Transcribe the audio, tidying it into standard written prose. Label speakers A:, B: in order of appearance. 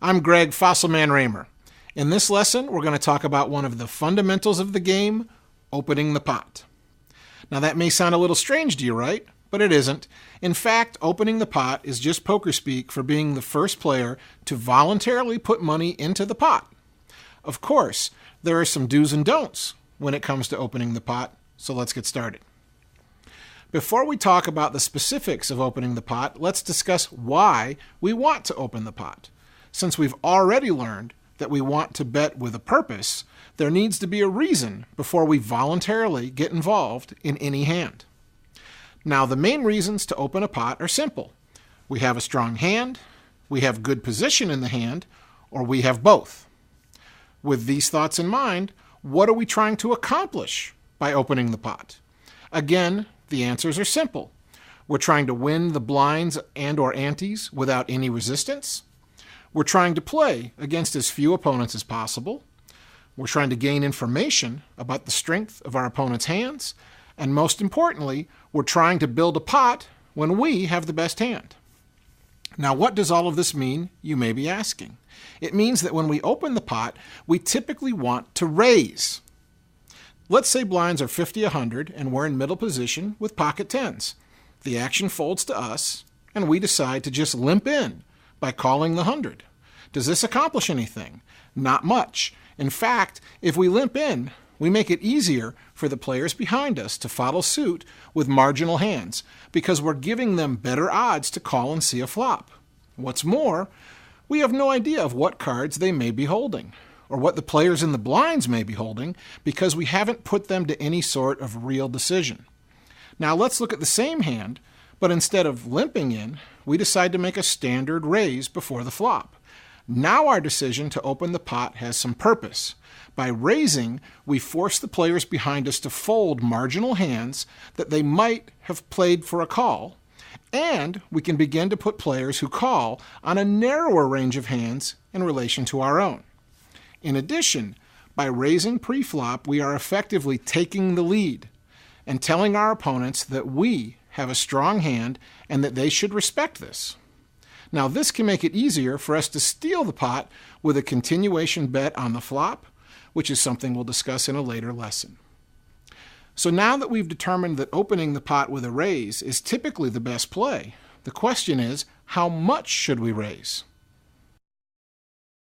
A: I'm Greg Fossilman Raymer. In this lesson, we're going to talk about one of the fundamentals of the game, opening the pot. Now that may sound a little strange to you, right? But it isn't. In fact, opening the pot is just poker speak for being the first player to voluntarily put money into the pot. Of course, there are some do's and don'ts when it comes to opening the pot, so let's get started. Before we talk about the specifics of opening the pot, let's discuss why we want to open the pot. Since we've already learned that we want to bet with a purpose, there needs to be a reason before we voluntarily get involved in any hand. Now, the main reasons to open a pot are simple. We have a strong hand, we have good position in the hand, or we have both. With these thoughts in mind, what are we trying to accomplish by opening the pot? Again, the answers are simple. We're trying to win the blinds and or antes without any resistance. We're trying to play against as few opponents as possible. We're trying to gain information about the strength of our opponent's hands. And most importantly, we're trying to build a pot when we have the best hand. Now, what does all of this mean, you may be asking? It means that when we open the pot, we typically want to raise. Let's say blinds are 50-100 and we're in middle position with pocket tens. The action folds to us and we decide to just limp in by calling the 100. Does this accomplish anything? Not much. In fact, if we limp in, we make it easier for the players behind us to follow suit with marginal hands because we're giving them better odds to call and see a flop. What's more, we have no idea of what cards they may be holding or what the players in the blinds may be holding because we haven't put them to any sort of real decision. Now let's look at the same hand, but instead of limping in, we decide to make a standard raise before the flop. Now our decision to open the pot has some purpose. By raising, we force the players behind us to fold marginal hands that they might have played for a call, and we can begin to put players who call on a narrower range of hands in relation to our own. In addition, by raising pre-flop, we are effectively taking the lead and telling our opponents that we have a strong hand and that they should respect this. Now, this can make it easier for us to steal the pot with a continuation bet on the flop, which is something we'll discuss in a later lesson. So now that we've determined that opening the pot with a raise is typically the best play, the question is, how much should we raise?